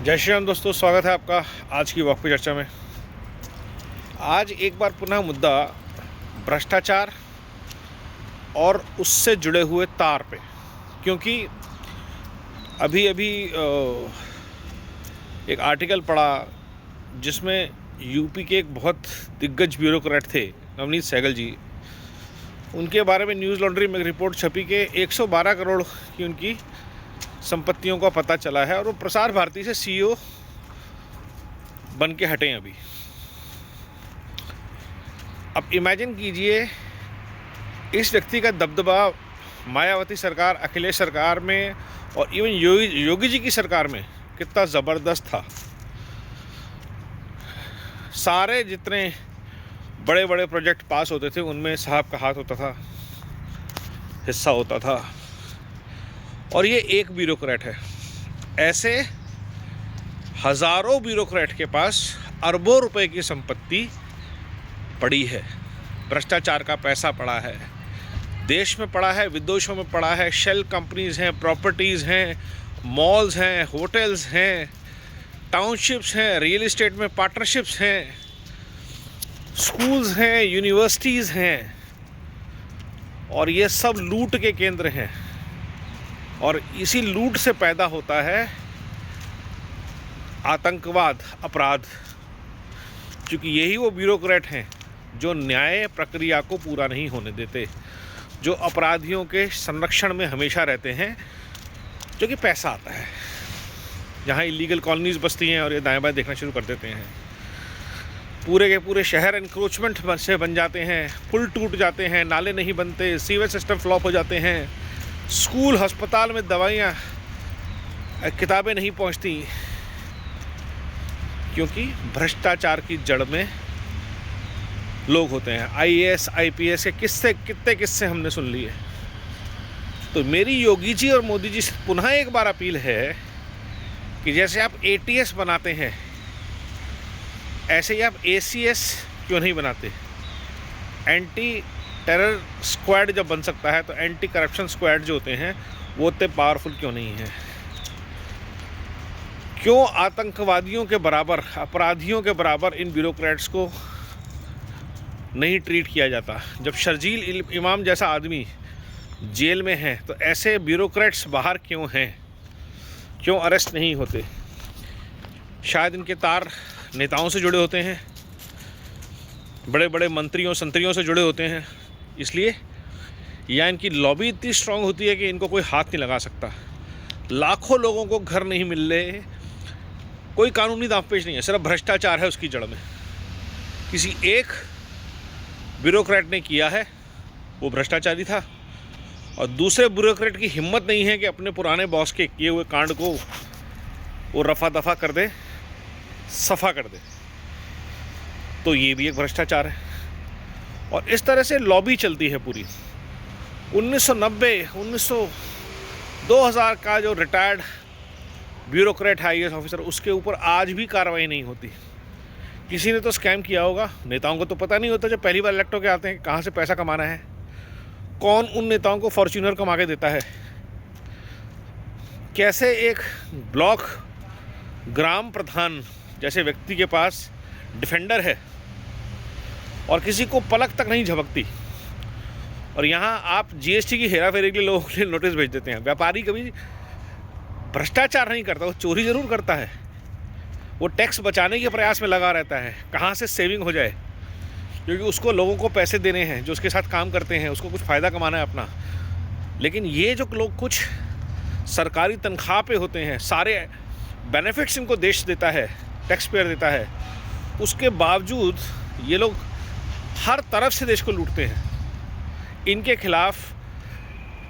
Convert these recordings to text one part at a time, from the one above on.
जय श्री राम दोस्तों, स्वागत है आपका आज की वक्त पे चर्चा में। आज एक बार पुनः मुद्दा भ्रष्टाचार और उससे जुड़े हुए तार पे, क्योंकि अभी अभी एक आर्टिकल पढ़ा जिसमें यूपी के एक बहुत दिग्गज ब्यूरोक्रेट थे नवनीत सहगल जी। उनके बारे में न्यूज़ लॉन्ड्री में एक रिपोर्ट छपी कि 112 करोड़ की उनकी संपत्तियों का पता चला है और वो प्रसार भारती से सीईओ बन के हटे हैं अभी। अब इमेजिन कीजिए इस व्यक्ति का दबदबा मायावती सरकार, अखिलेश सरकार में और इवन योगी जी की सरकार में कितना ज़बरदस्त था। सारे जितने बड़े बड़े प्रोजेक्ट पास होते थे उनमें साहब का हाथ होता था, हिस्सा होता था। और ये एक ब्यूरोक्रेट है, ऐसे हज़ारों ब्यूरोक्रेट के पास अरबों रुपए की संपत्ति पड़ी है, भ्रष्टाचार का पैसा पड़ा है, देश में पड़ा है, विदेशों में पड़ा है। शेल कंपनीज़ हैं, प्रॉपर्टीज़ हैं, मॉल्स हैं, होटल्स हैं, टाउनशिप्स हैं, रियल इस्टेट में पार्टनरशिप्स हैं, स्कूल्स हैं, यूनिवर्सिटीज़ हैं, और ये सब लूट के केंद्र हैं। और इसी लूट से पैदा होता है आतंकवाद, अपराध, क्योंकि यही वो ब्यूरोक्रेट हैं जो न्याय प्रक्रिया को पूरा नहीं होने देते, जो अपराधियों के संरक्षण में हमेशा रहते हैं, जो कि पैसा आता है। जहाँ इलीगल कॉलोनीज बसती हैं और ये दाएं बाएं देखना शुरू कर देते हैं, पूरे के पूरे शहर एनक्रोचमेंट से बन जाते हैं, पुल टूट जाते हैं, नाले नहीं बनते, सीवेज सिस्टम फ्लॉप हो जाते हैं, स्कूल अस्पताल में दवाइयाँ किताबें नहीं पहुंचती, क्योंकि भ्रष्टाचार की जड़ में लोग होते हैं। आईएएस आईपीएस के कितने किस्से हमने सुन लिए। तो मेरी योगी जी और मोदी जी से पुनः एक बार अपील है कि जैसे आप एटीएस बनाते हैं ऐसे ही आप एसीएस क्यों नहीं बनाते। एंटी टेरर स्क्वाड जब बन सकता है तो एंटी करप्शन स्क्वाड जो होते हैं वो उतने पावरफुल क्यों नहीं हैं। क्यों आतंकवादियों के बराबर, अपराधियों के बराबर इन ब्यूरोक्रेट्स को नहीं ट्रीट किया जाता। जब शर्जील इमाम जैसा आदमी जेल में है तो ऐसे ब्यूरोक्रेट्स बाहर क्यों हैं, क्यों अरेस्ट नहीं होते। शायद इनके तार नेताओं से जुड़े होते हैं, बड़े बड़े मंत्रियों संतरियों से जुड़े होते हैं, इसलिए या इनकी लॉबी इतनी स्ट्रांग होती है कि इनको कोई हाथ नहीं लगा सकता। लाखों लोगों को घर नहीं मिल रहे, कोई कानूनी दांवपेच नहीं है, सिर्फ भ्रष्टाचार है उसकी जड़ में। किसी एक ब्यूरोक्रेट ने किया है, वो भ्रष्टाचारी था, और दूसरे ब्यूरोक्रेट की हिम्मत नहीं है कि अपने पुराने बॉस के किए हुए कांड को वो रफा दफा कर दे, सफा कर दे। तो ये भी एक भ्रष्टाचार है। और इस तरह से लॉबी चलती है पूरी। 1990, 2000 का जो रिटायर्ड ब्यूरोक्रेट है, आईएएस ऑफिसर, उसके ऊपर आज भी कार्रवाई नहीं होती। किसी ने तो स्कैम किया होगा। नेताओं को तो पता नहीं होता जब पहली बार इलेक्ट होकर आते हैं कहाँ से पैसा कमाना है, कौन उन नेताओं को फॉर्च्यूनर कमा के देता है, कैसे एक ब्लॉक ग्राम प्रधान जैसे व्यक्ति के पास डिफेंडर है और किसी को पलक तक नहीं झपकती। और यहाँ आप जीएसटी की हेराफेरी के लिए लोगों के लिए नोटिस भेज देते हैं। व्यापारी कभी भ्रष्टाचार नहीं करता, वो चोरी ज़रूर करता है, वो टैक्स बचाने के प्रयास में लगा रहता है, कहाँ से सेविंग हो जाए, क्योंकि उसको लोगों को पैसे देने हैं जो उसके साथ काम करते हैं, उसको कुछ फ़ायदा कमाना है अपना। लेकिन ये जो लोग कुछ सरकारी तनख्वाह पे होते हैं, सारे बेनिफिट्स इनको देश देता है, टैक्स पेयर देता है, उसके बावजूद ये लोग हर तरफ से देश को लूटते हैं। इनके खिलाफ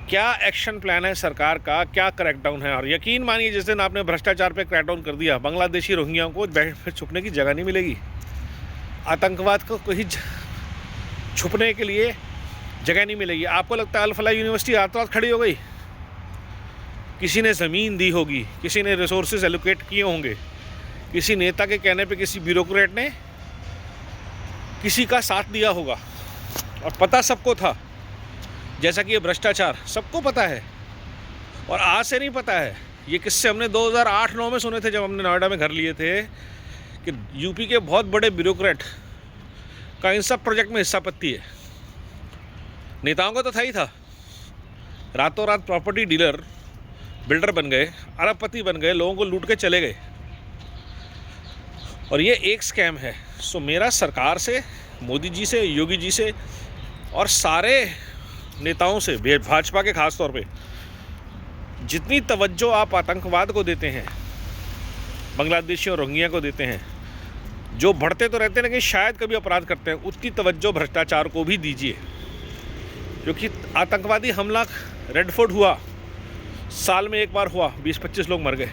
क्या एक्शन प्लान है सरकार का, क्या क्रैकडाउन है। और यकीन मानिए जिस दिन आपने भ्रष्टाचार पे क्रैकडाउन कर दिया, बांग्लादेशी रोहिंग्याओं को छुपने की जगह नहीं मिलेगी, आतंकवाद को कहीं छुपने के लिए जगह नहीं मिलेगी। आपको लगता है अल-फलाह यूनिवर्सिटी रात रात खड़ी हो गई? किसी ने ज़मीन दी होगी, किसी ने रिसोर्सेज एलोकेट किए होंगे, किसी नेता के कहने पे किसी ब्यूरोक्रेट ने किसी का साथ दिया होगा, और पता सबको था। जैसा कि ये भ्रष्टाचार सबको पता है, और आज से नहीं पता है, ये किस्से हमने 2008-9 में सुने थे जब हमने नोएडा में घर लिए थे कि यूपी के बहुत बड़े ब्यूरोक्रेट का इन सब प्रोजेक्ट में हिस्सा पत्ती है। नेताओं का तो था ही था, रातों रात प्रॉपर्टी डीलर बिल्डर बन गए, अरबपति बन गए, लोगों को लूट के चले गए। और ये एक स्कैम है। सो मेरा सरकार से, मोदी जी से, योगी जी से और सारे नेताओं से, भाजपा के खास तौर पे, जितनी तवज्जो आप आतंकवाद को देते हैं, बांग्लादेशी और रोहिंग्या को देते हैं, जो बढ़ते तो रहते हैं लेकिन शायद कभी अपराध करते हैं, उतनी तवज्जो भ्रष्टाचार को भी दीजिए। क्योंकि आतंकवादी हमला रेड फोर्ट हुआ, साल में एक बार हुआ, 20-25 लोग मर गए।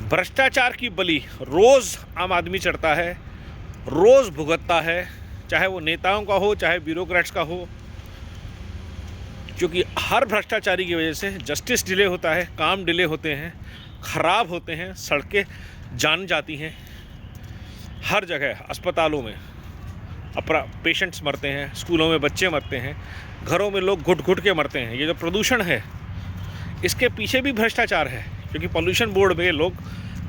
भ्रष्टाचार की बलि रोज़ आम आदमी चढ़ता है, रोज़ भुगतता है, चाहे वो नेताओं का हो, चाहे ब्यूरोक्रेट्स का हो। क्योंकि हर भ्रष्टाचारी की वजह से जस्टिस डिले होता है, काम डिले होते हैं, ख़राब होते हैं, सड़कें जान जाती हैं, हर जगह अस्पतालों में पेशेंट्स मरते हैं, स्कूलों में बच्चे मरते हैं, घरों में लोग घुट घुट के मरते हैं। ये जो प्रदूषण है, इसके पीछे भी भ्रष्टाचार है, क्योंकि पॉल्यूशन बोर्ड में लोग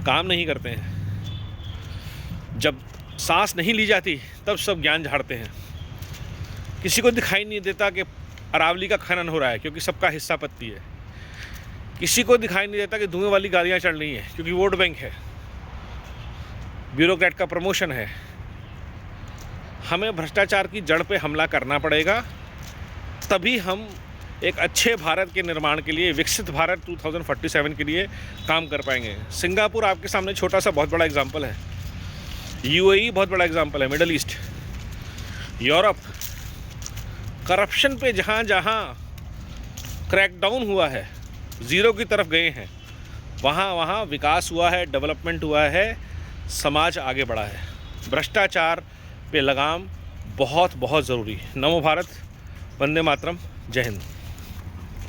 काम नहीं करते हैं। जब सांस नहीं ली जाती तब सब ज्ञान झाड़ते हैं। किसी को दिखाई नहीं देता कि अरावली का खनन हो रहा है, क्योंकि सबका हिस्सा पत्ती है। किसी को दिखाई नहीं देता कि धुएं वाली गाड़ियाँ चल रही हैं, क्योंकि वोट बैंक है, ब्यूरोक्रेट का प्रमोशन है। हमें भ्रष्टाचार की जड़ पे हमला करना पड़ेगा, तभी हम एक अच्छे भारत के निर्माण के लिए, विकसित भारत 2047 के लिए काम कर पाएंगे। सिंगापुर आपके सामने छोटा सा बहुत बड़ा एग्जाम्पल है, यूएई बहुत बड़ा एग्जाम्पल है, मिडल ईस्ट, यूरोप। करप्शन पे जहाँ जहाँ क्रैकडाउन हुआ है, ज़ीरो की तरफ गए हैं, वहाँ वहाँ विकास हुआ है, डेवलपमेंट हुआ है, समाज आगे बढ़ा है। भ्रष्टाचार पे लगाम बहुत बहुत ज़रूरी है। नमो भारत, वंदे मातरम, जय हिंद।